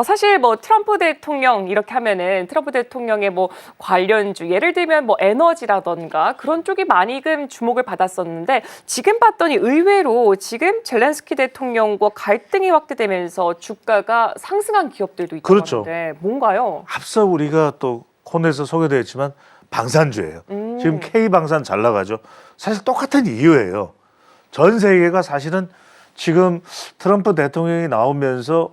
사실 뭐 트럼프 대통령 이렇게 하면은 트럼프 대통령의 뭐 관련주 예를 들면 뭐 에너지라던가 그런 쪽이 많이 주목을 받았었는데 지금 봤더니 의외로 지금 젤렌스키 대통령과 갈등이 확대되면서 주가가 상승한 기업들도 있다고 그렇죠. 하는데 뭔가요? 앞서 우리가 또 코너에서 소개되었지만 방산주예요. 지금 K방산 잘 나가죠. 사실 똑같은 이유예요. 전 세계가 사실은 지금 트럼프 대통령이 나오면서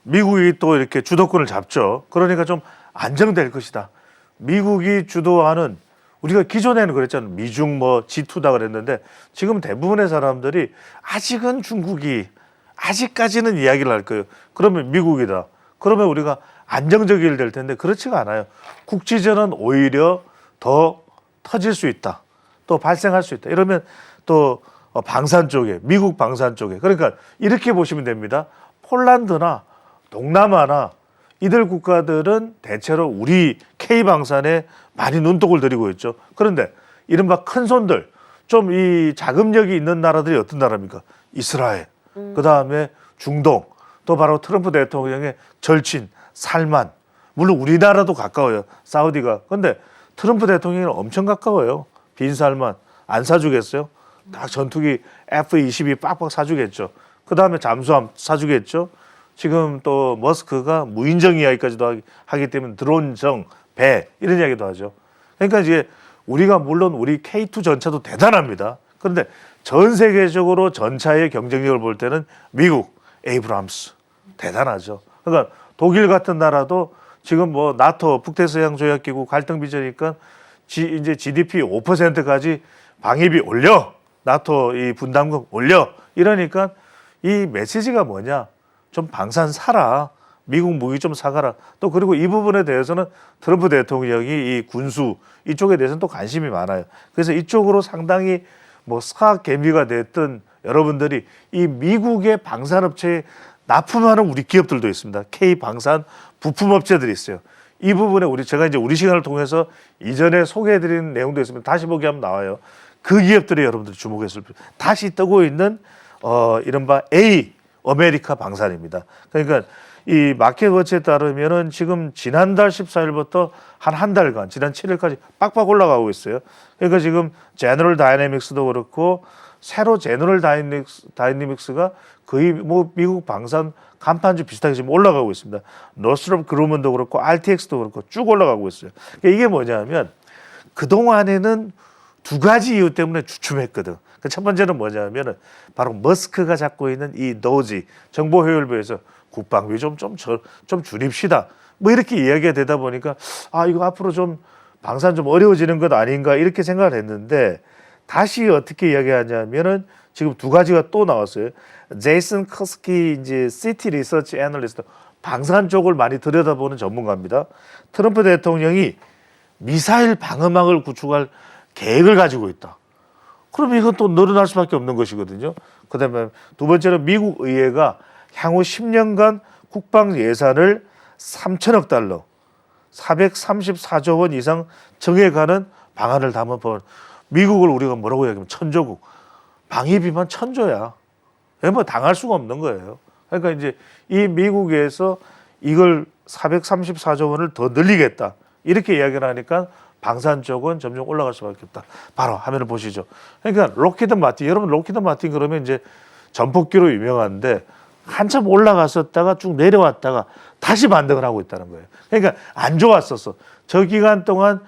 미국이 또 이렇게 주도권을 잡죠. 그러니까 좀 안정될 것이다. 미국이 주도하는 우리가 기존에는 그랬잖아요. 미중 뭐 G2다 그랬는데 지금 대부분의 사람들이 아직은 중국이 아직까지는 이야기를 할 거예요. 그러면 미국이다. 그러면 우리가 안정적이 될 텐데 그렇지가 않아요. 국지전은 오히려 더 터질 수 있다. 또 발생할 수 있다. 이러면 또 방산 쪽에 미국 방산 쪽에 그러니까 이렇게 보시면 됩니다. 폴란드나 동남아나 이들 국가들은 대체로 우리 K방산에 많이 눈독을 들이고 있죠. 그런데 이른바 큰 손들 좀 이 자금력이 있는 나라들이 어떤 나라입니까? 이스라엘, 그다음에 중동, 또 바로 트럼프 대통령의 절친 살만. 물론 우리나라도 가까워요. 사우디가. 근데 트럼프 대통령이 엄청 가까워요. 빈 살만. 안 사주겠어요? 딱 전투기 F-22 빡빡 사주겠죠. 그다음에 잠수함 사주겠죠. 지금 또 머스크가 무인정 이야기까지도 하기 때문에 드론정, 배 이런 이야기도 하죠. 그러니까 이제 우리가 물론 우리 K2 전차도 대단합니다. 그런데 전 세계적으로 전차의 경쟁력을 볼 때는 미국 에이브람스 대단하죠. 그러니까 독일 같은 나라도 지금 뭐 나토 북대서양 조약기구 갈등 빚으니까 이제 GDP 5%까지 방위비 올려, 나토 이 분담금 올려 이러니까 이 메시지가 뭐냐? 좀 방산 사라. 미국 무기 좀 사가라. 또 그리고 이 부분에 대해서는 트럼프 대통령이 이 군수 이쪽에 대해서는 또 관심이 많아요. 그래서 이쪽으로 상당히 뭐 사학 개미가 됐던 여러분들이 이 미국의 방산업체에 납품하는 우리 기업들도 있습니다. K 방산 부품업체들이 있어요. 이 부분에 제가 이제 우리 시간을 통해서 이전에 소개해드린 내용도 있으면 다시 보기 하면 나와요. 그 기업들이 여러분들이 주목했을 다시 뜨고 있는 이른바 A 아메리카 방산입니다. 그러니까 이 마켓워치에 따르면은 지금 지난달 14일부터 한 달간 지난 7일까지 빡빡 올라가고 있어요. 그러니까 지금 제너럴 다이내믹스도 그렇고 새로 제너럴 다이내믹스가 거의 뭐 미국 방산 간판주 비슷하게 지금 올라가고 있습니다. 노스롭 그루먼도 그렇고 RTX도 그렇고 쭉 올라가고 있어요. 그러니까 이게 뭐냐면 그동안에는 두 가지 이유 때문에 주춤했거든. 첫 번째는 뭐냐면은 바로 머스크가 잡고 있는 이 도지 정보효율부에서 국방비 좀 줄입시다. 뭐 이렇게 이야기가 되다 보니까 이거 앞으로 좀 방산 좀 어려워지는 것 아닌가 이렇게 생각을 했는데 다시 어떻게 이야기하냐면은 지금 두 가지가 또 나왔어요. 제이슨 커스키 이제 시티 리서치 애널리스트 방산 쪽을 많이 들여다보는 전문가입니다. 트럼프 대통령이 미사일 방어막을 구축할 계획을 가지고 있다. 그럼 이건 또 늘어날 수밖에 없는 것이거든요. 그다음에 두 번째는 미국 의회가 향후 10년간 국방 예산을 3천억 달러, 434조 원 이상 정해가는 방안을 담은 법. 미국을 우리가 뭐라고 얘기하면 천조국. 방위비만 천조야. 뭐 당할 수가 없는 거예요. 그러니까 이제 이 미국에서 이걸 434조 원을 더 늘리겠다. 이렇게 이야기를 하니까 방산 쪽은 점점 올라갈 수밖에 없다. 바로 화면을 보시죠. 그러니까 로키드 마틴, 여러분 로키드 마틴 그러면 이제 전폭기로 유명한데 한참 올라갔었다가 쭉 내려왔다가 다시 반등을 하고 있다는 거예요. 그러니까 안 좋았었어. 저 기간 동안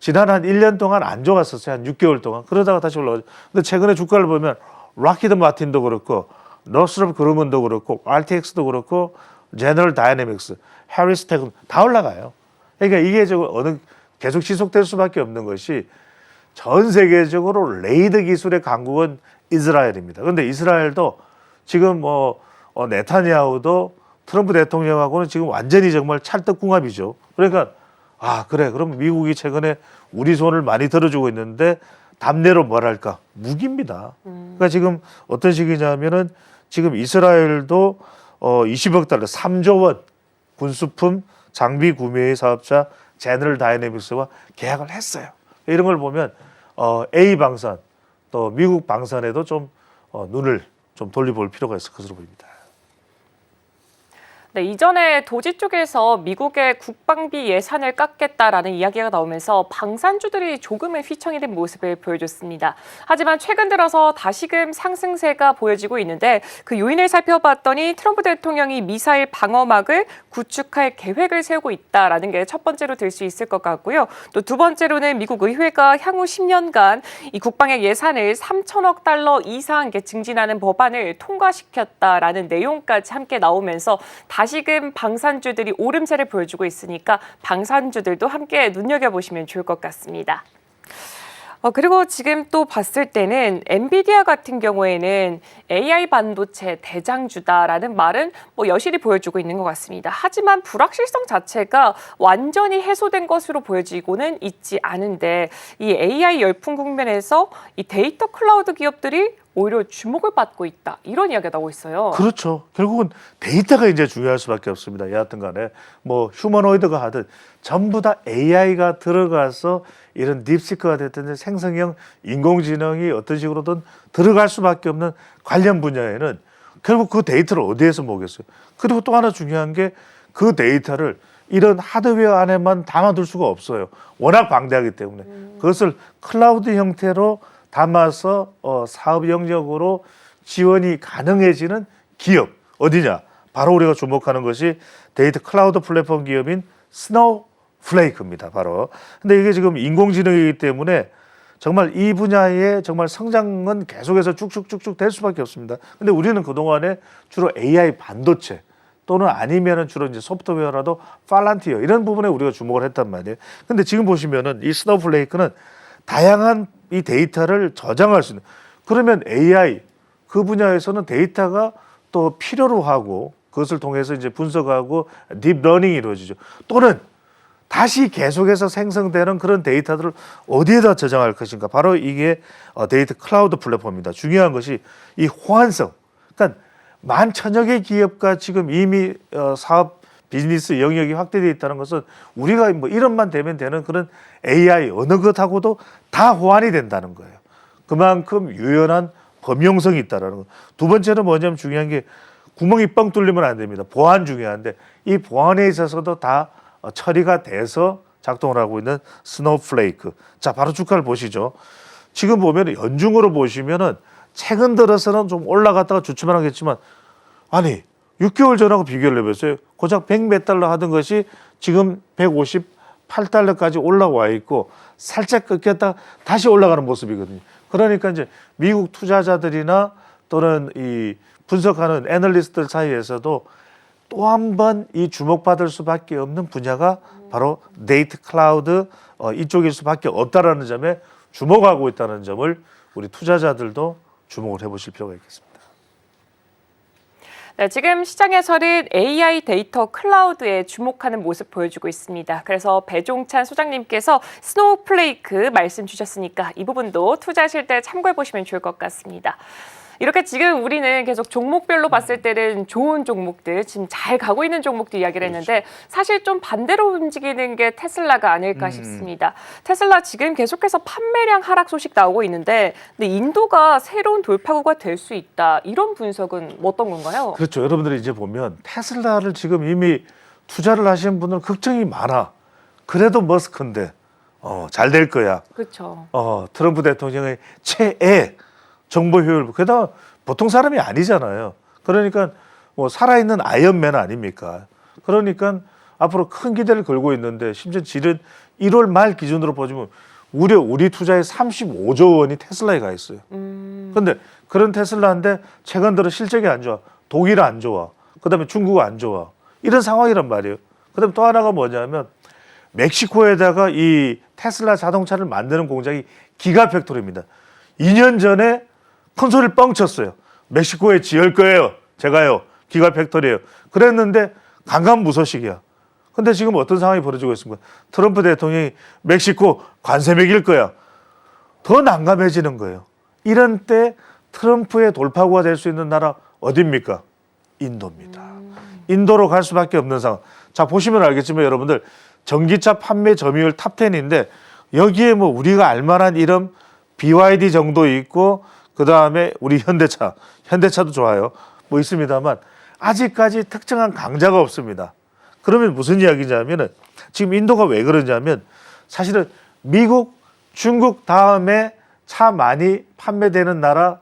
지난 한 1년 동안 안 좋았었어요. 한 6개월 동안. 그러다가 다시 올라가죠. 근데 최근에 주가를 보면 락히드 마틴도 그렇고 노스롭 그루먼도 그렇고 RTX도 그렇고 제너럴 다이내믹스, 해리스텍은 다 올라가요. 그러니까 이게 계속 지속될 수밖에 없는 것이 전 세계적으로 레이더 기술의 강국은 이스라엘입니다. 그런데 이스라엘도 지금 네타냐후도 트럼프 대통령하고는 지금 완전히 정말 찰떡궁합이죠. 그러니까 그래 그럼 미국이 최근에 우리 손을 많이 들어주고 있는데 답례로 뭐랄까 무기입니다. 그러니까 지금 어떤 식이냐면은 지금 이스라엘도 20억 달러 3조 원 군수품 장비 구매의 사업자 제너럴 다이내믹스와 계약을 했어요. 이런 걸 보면 A 방산 또 미국 방산에도 좀 눈을 좀 돌려볼 필요가 있을 것으로 보입니다. 네, 이전에 도지 쪽에서 미국의 국방비 예산을 깎겠다라는 이야기가 나오면서 방산주들이 조금은 휘청이 된 모습을 보여줬습니다. 하지만 최근 들어서 다시금 상승세가 보여지고 있는데 그 요인을 살펴봤더니 트럼프 대통령이 미사일 방어막을 구축할 계획을 세우고 있다라는 게 첫 번째로 들 수 있을 것 같고요. 또 두 번째로는 미국 의회가 향후 10년간 이 국방의 예산을 3천억 달러 이상 증진하는 법안을 통과시켰다라는 내용까지 함께 나오면서 다시금 방산주들이 오름세를 보여주고 있으니까 방산주들도 함께 눈여겨보시면 좋을 것 같습니다. 그리고 지금 또 봤을 때는 엔비디아 같은 경우에는 AI 반도체 대장주다라는 말은 여실히 보여주고 있는 것 같습니다. 하지만 불확실성 자체가 완전히 해소된 것으로 보여지고는 있지 않은데 이 AI 열풍 국면에서 이 데이터 클라우드 기업들이 오히려 주목을 받고 있다. 이런 이야기가 나오고 있어요. 그렇죠. 결국은 데이터가 이제 중요할 수밖에 없습니다. 여하튼 간에 휴머노이드가 하든 전부 다 AI가 들어가서 이런 딥시크가 됐든 생성형 인공지능이 어떤 식으로든 들어갈 수밖에 없는 관련 분야에는 결국 그 데이터를 어디에서 모으겠어요. 그리고 또 하나 중요한 게 그 데이터를 이런 하드웨어 안에만 담아둘 수가 없어요. 워낙 방대하기 때문에. 그것을 클라우드 형태로 담아서 사업 영역으로 지원이 가능해지는 기업 어디냐? 바로 우리가 주목하는 것이 데이터 클라우드 플랫폼 기업인 스노우플레이크입니다. 바로. 근데 이게 지금 인공지능이기 때문에 정말 이 분야의 정말 성장은 계속해서 쭉쭉쭉쭉 될 수밖에 없습니다. 근데 우리는 그동안에 주로 AI 반도체 또는 아니면은 주로 이제 소프트웨어라도 팔란티어 이런 부분에 우리가 주목을 했단 말이에요. 근데 지금 보시면은 이 스노우플레이크는 다양한 이 데이터를 저장할 수 있는 그러면 AI 그 분야에서는 데이터가 또 필요로 하고 그것을 통해서 이제 분석하고 딥러닝이 이루어지죠. 또는 다시 계속해서 생성되는 그런 데이터들을 어디에다 저장할 것인가. 바로 이게 데이터 클라우드 플랫폼입니다. 중요한 것이 이 호환성. 그러니까 11,000여 개 기업과 지금 이미 사업 비즈니스 영역이 확대되어 있다는 것은 우리가 이런만 되면 되는 그런 AI 어느 것하고도 다 호환이 된다는 거예요. 그만큼 유연한 범용성이 있다는 거. 두 번째는 뭐냐면 중요한 게 구멍이 뻥 뚫리면 안 됩니다. 보안 중요한데 이 보안에 있어서도 다 처리가 돼서 작동을 하고 있는 스노우플레이크. 자, 바로 주가를 보시죠. 지금 보면 연중으로 보시면은 최근 들어서는 좀 올라갔다가 주춤을 하겠지만 아니 6개월 전하고 비교를 해보세요. 고작 100 몇 달러 하던 것이 지금 158달러까지 올라와 있고 살짝 꺾였다 다시 올라가는 모습이거든요. 그러니까 이제 미국 투자자들이나 또는 이 분석하는 애널리스트들 사이에서도 또 한 번 이 주목받을 수밖에 없는 분야가 바로 데이터 클라우드 이쪽일 수밖에 없다라는 점에 주목하고 있다는 점을 우리 투자자들도 주목을 해보실 필요가 있겠습니다. 네, 지금 시장에서는 AI 데이터 클라우드에 주목하는 모습 보여주고 있습니다. 그래서 배종찬 소장님께서 스노우플레이크 말씀 주셨으니까 이 부분도 투자하실 때 참고해 보시면 좋을 것 같습니다. 이렇게 지금 우리는 계속 종목별로 봤을 때는 좋은 종목들, 지금 잘 가고 있는 종목들 이야기를 했는데 사실 좀 반대로 움직이는 게 테슬라가 아닐까 싶습니다. 테슬라 지금 계속해서 판매량 하락 소식 나오고 있는데 근데 인도가 새로운 돌파구가 될 수 있다. 이런 분석은 어떤 건가요? 그렇죠. 여러분들이 이제 보면 테슬라를 지금 이미 투자를 하시는 분들 걱정이 많아. 그래도 머스크인데 잘 될 거야. 그렇죠. 트럼프 대통령의 최애 정보 효율, 게다가 보통 사람이 아니잖아요. 그러니까 살아있는 아이언맨 아닙니까? 그러니까 앞으로 큰 기대를 걸고 있는데 심지어 질은 1월 말 기준으로 보시면 우리 투자의 35조 원이 테슬라에 가 있어요. 그런데 그런 테슬라인데 최근 들어 실적이 안 좋아. 독일 안 좋아. 그다음에 중국 안 좋아. 이런 상황이란 말이에요. 그다음에 또 하나가 뭐냐면 멕시코에다가 이 테슬라 자동차를 만드는 공장이 기가팩토리입니다. 2년 전에 큰 소리를 뻥 쳤어요. 멕시코에 지을 거예요. 제가요. 기가팩토리예요. 그랬는데 강간무소식이야. 근데 지금 어떤 상황이 벌어지고 있습니까? 트럼프 대통령이 멕시코 관세 매길 거야. 더 난감해지는 거예요. 이런 때 트럼프의 돌파구가 될 수 있는 나라 어디입니까? 인도입니다. 인도로 갈 수밖에 없는 상황. 자, 보시면 알겠지만 여러분들 전기차 판매 점유율 탑10인데 여기에 우리가 알만한 이름 BYD 정도 있고 그 다음에 우리 현대차도 좋아요. 있습니다만 아직까지 특정한 강자가 없습니다. 그러면 무슨 이야기냐면은 지금 인도가 왜 그러냐면 사실은 미국, 중국 다음에 차 많이 판매되는 나라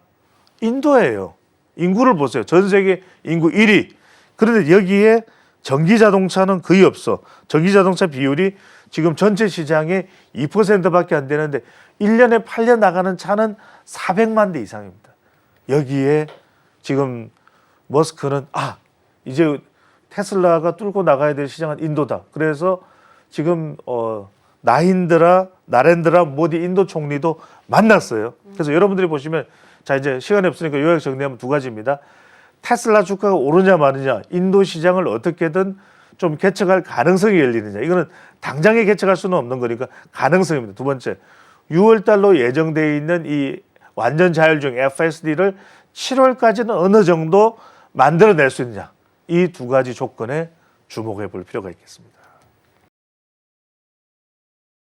인도예요. 인구를 보세요. 전 세계 인구 1위. 그런데 여기에 전기 자동차는 거의 없어. 전기 자동차 비율이 지금 전체 시장의 2%밖에 안 되는데 1년에 팔려 나가는 차는 400만 대 이상입니다. 여기에 지금 머스크는 이제 테슬라가 뚫고 나가야 될 시장은 인도다. 그래서 지금 나렌드라 모디 인도 총리도 만났어요. 그래서 여러분들이 보시면 자 이제 시간이 없으니까 요약 정리하면 두 가지입니다. 테슬라 주가가 오르냐 마느냐, 인도 시장을 어떻게든 좀 개척할 가능성이 열리느냐. 이거는 당장에 개척할 수는 없는 거니까 가능성입니다. 두 번째, 6월 달로 예정되어 있는 이 완전 자율주행 FSD를 7월까지는 어느 정도 만들어낼 수 있느냐. 이 두 가지 조건에 주목해 볼 필요가 있겠습니다.